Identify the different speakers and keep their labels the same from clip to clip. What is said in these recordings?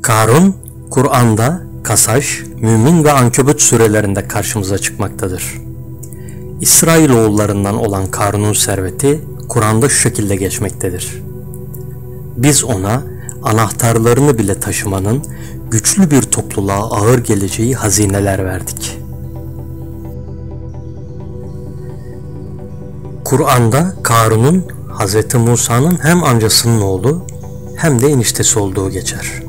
Speaker 1: Karun, Kur'an'da Kasas, Mümin ve Ankebut surelerinde karşımıza çıkmaktadır. İsrailoğullarından olan Karun'un serveti Kur'an'da şu şekilde geçmektedir. Biz ona anahtarlarını bile taşımanın güçlü bir topluluğa ağır geleceği hazineler verdik. Kur'an'da Karun'un Hz. Musa'nın hem amcasının oğlu hem de eniştesi olduğu geçer.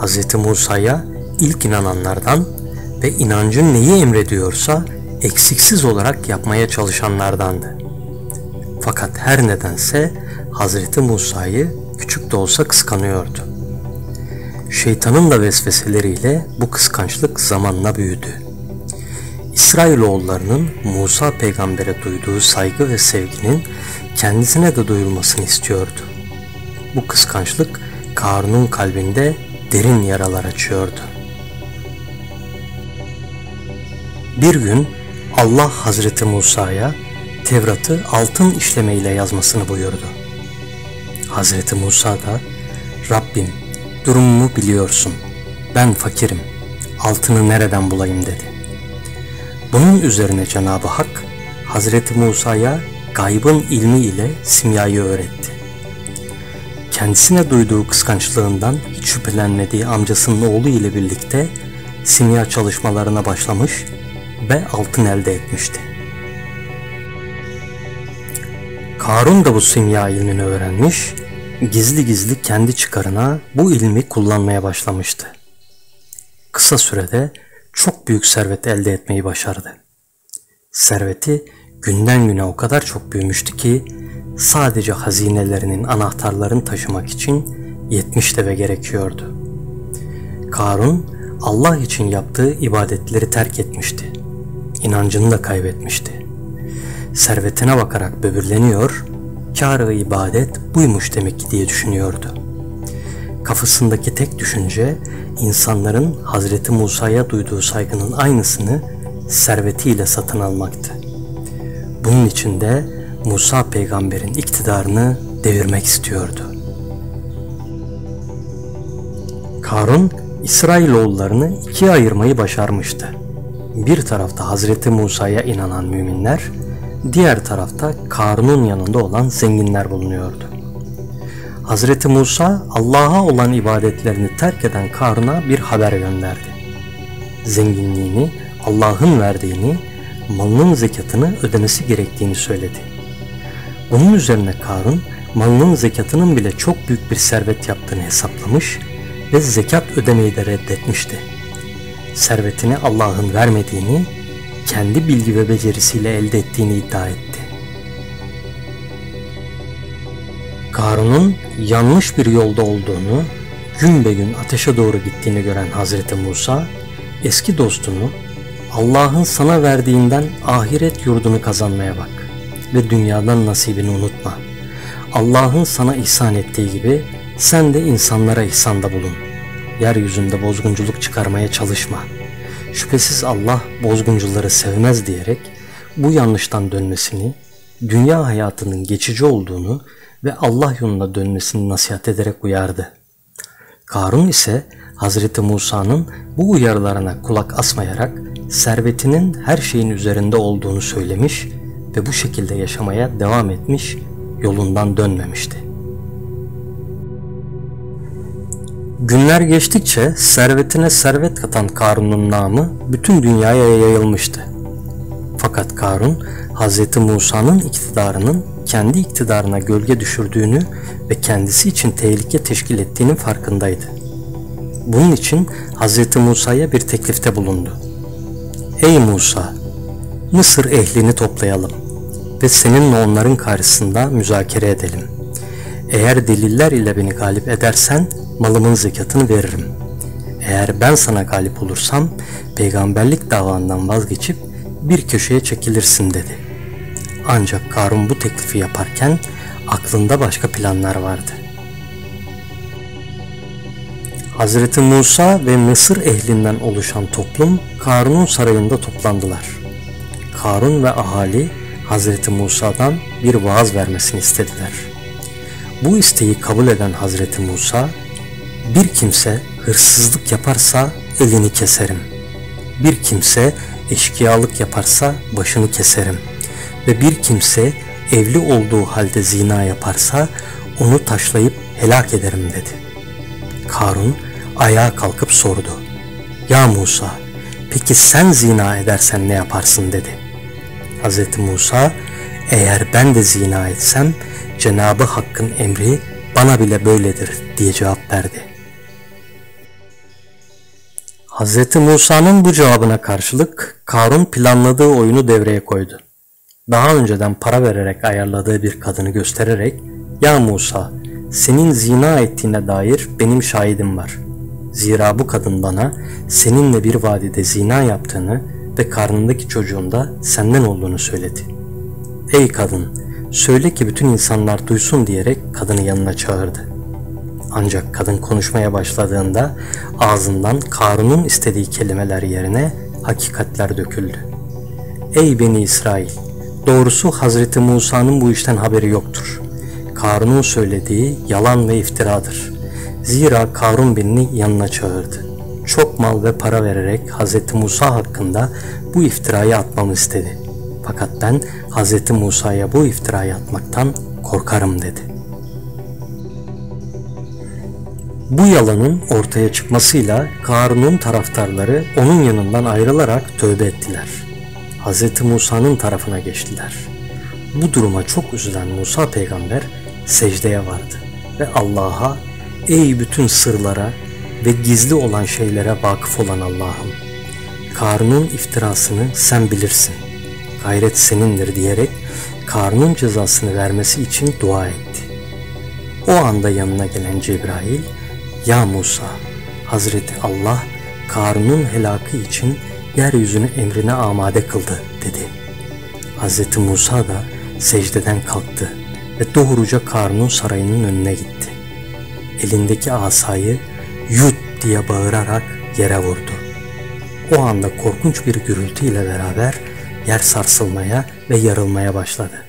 Speaker 1: Hz. Musa'ya ilk inananlardan ve inancın neyi emrediyorsa eksiksiz olarak yapmaya çalışanlardandı. Fakat her nedense Hz. Musa'yı küçük de olsa kıskanıyordu. Şeytanın da vesveseleriyle bu kıskançlık zamanla büyüdü. İsrailoğullarının Musa peygambere duyduğu saygı ve sevginin kendisine de duyulmasını istiyordu. Bu kıskançlık Karun'un kalbinde derin yaralar açıyordu. Bir gün Allah Hazreti Musa'ya Tevrat'ı altın işlemeyle yazmasını buyurdu. Hazreti Musa da "Rabbim, durumumu biliyorsun. Ben fakirim. Altını nereden bulayım?" dedi. Bunun üzerine Cenab-ı Hak Hazreti Musa'ya gaybın ilmi ile simyayı öğretti. Kendisine duyduğu kıskançlığından hiç şüphelenmediği amcasının oğlu ile birlikte simya çalışmalarına başlamış ve altın elde etmişti. Karun da bu simya ilmini öğrenmiş, gizli gizli kendi çıkarına bu ilmi kullanmaya başlamıştı. Kısa sürede çok büyük servet elde etmeyi başardı. Serveti günden güne o kadar çok büyümüştü ki sadece hazinelerinin anahtarlarını taşımak için 70 deve gerekiyordu. Karun Allah için yaptığı ibadetleri terk etmişti. İnancını da kaybetmişti. Servetine bakarak böbürleniyor, kâr-ı ibadet buymuş demek ki diye düşünüyordu. Kafasındaki tek düşünce insanların Hazreti Musa'ya duyduğu saygının aynısını servetiyle satın almaktı. Bunun için de Musa peygamberin iktidarını devirmek istiyordu. Karun, İsrailoğullarını ikiye ayırmayı başarmıştı. Bir tarafta Hazreti Musa'ya inanan müminler, diğer tarafta Karun'un yanında olan zenginler bulunuyordu. Hazreti Musa Allah'a olan ibadetlerini terk eden Karun'a bir haber gönderdi. Zenginliğini Allah'ın verdiğini, malının zekatını ödemesi gerektiğini söyledi. Bunun üzerine Karun malının zekatının bile çok büyük bir servet yaptığını hesaplamış ve zekat ödemeyi de reddetmişti. Servetini Allah'ın vermediğini, kendi bilgi ve becerisiyle elde ettiğini iddia etti. Karun'un yanlış bir yolda olduğunu, gün be gün ateşe doğru gittiğini gören Hazreti Musa, eski dostunu Allah'ın sana verdiğinden ahiret yurdunu kazanmaya bak ve dünyadan nasibini unutma. Allah'ın sana ihsan ettiği gibi sen de insanlara ihsanda bulun. Yeryüzünde bozgunculuk çıkarmaya çalışma. Şüphesiz Allah bozguncuları sevmez diyerek bu yanlıştan dönmesini, dünya hayatının geçici olduğunu ve Allah yoluna dönmesini nasihat ederek uyardı. Karun ise Hazreti Musa'nın bu uyarılarına kulak asmayarak servetinin her şeyin üzerinde olduğunu söylemiş ve bu şekilde yaşamaya devam etmiş, yolundan dönmemişti. Günler geçtikçe servetine servet katan Karun'un namı bütün dünyaya yayılmıştı. Fakat Karun, Hz. Musa'nın iktidarının kendi iktidarına gölge düşürdüğünü ve kendisi için tehlike teşkil ettiğinin farkındaydı. Bunun için Hz. Musa'ya bir teklifte bulundu. "Ey Musa, Mısır ehlini toplayalım ve seninle onların karşısında müzakere edelim. Eğer deliller ile beni galip edersen malımın zekatını veririm. Eğer ben sana galip olursam peygamberlik davandan vazgeçip bir köşeye çekilirsin" dedi. Ancak Karun bu teklifi yaparken aklında başka planlar vardı. Hazreti Musa ve Mısır ehlinden oluşan toplum Karun'un sarayında toplandılar. Karun ve ahali Hazreti Musa'dan bir vaaz vermesini istediler. Bu isteği kabul eden Hazreti Musa, "Bir kimse hırsızlık yaparsa elini keserim. Bir kimse eşkıyalık yaparsa başını keserim. Ve bir kimse evli olduğu halde zina yaparsa onu taşlayıp helak ederim dedi. Karun ayağa kalkıp sordu. Ya Musa, peki sen zina edersen ne yaparsın dedi. Hz. Musa, eğer ben de zina etsem Cenab-ı Hakk'ın emri bana bile böyledir diye cevap verdi. Hz. Musa'nın bu cevabına karşılık Karun planladığı oyunu devreye koydu. Daha önceden para vererek ayarladığı bir kadını göstererek "Ya Musa, senin zina ettiğine dair benim şahidim var. Zira bu kadın bana seninle bir vadide zina yaptığını ve karnındaki çocuğun da senden olduğunu söyledi. Ey kadın, söyle ki bütün insanlar duysun" diyerek kadını yanına çağırdı. Ancak kadın konuşmaya başladığında ağzından Karun'un istediği kelimeler yerine hakikatler döküldü. Ey Beni İsrail! Doğrusu Hazreti Musa'nın bu işten haberi yoktur. Karun'un söylediği yalan ve iftiradır. Zira Karun beni yanına çağırdı. Çok mal ve para vererek Hazreti Musa hakkında bu iftirayı atmamı istedi. Fakat ben Hazreti Musa'ya bu iftirayı atmaktan korkarım dedi. Bu yalanın ortaya çıkmasıyla Karun'un taraftarları onun yanından ayrılarak tövbe ettiler. Hz. Musa'nın tarafına geçtiler. Bu duruma çok üzülen Musa peygamber secdeye vardı ve Allah'a "Ey bütün sırlara ve gizli olan şeylere vakıf olan Allah'ım, Karun'un iftirasını sen bilirsin. Gayret senindir" diyerek Karun'un cezasını vermesi için dua etti. O anda yanına gelen Cebrail, "Ya Musa, Hazreti Allah Karun'un helakı için yeryüzünü emrine amade kıldı" dedi. Hazreti Musa da secdeden kalktı ve doğruca Karun'un sarayının önüne gitti. Elindeki asayı "Yut!" diye bağırarak yere vurdu. O anda korkunç bir gürültü ile beraber yer sarsılmaya ve yarılmaya başladı.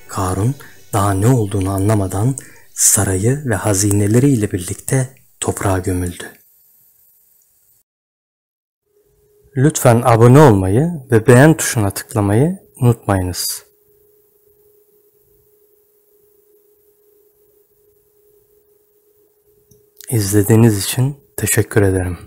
Speaker 1: Karun daha ne olduğunu anlamadan sarayı ve hazineleriyle birlikte toprağa gömüldü. Lütfen abone olmayı ve beğen tuşuna tıklamayı unutmayınız. İzlediğiniz için teşekkür ederim.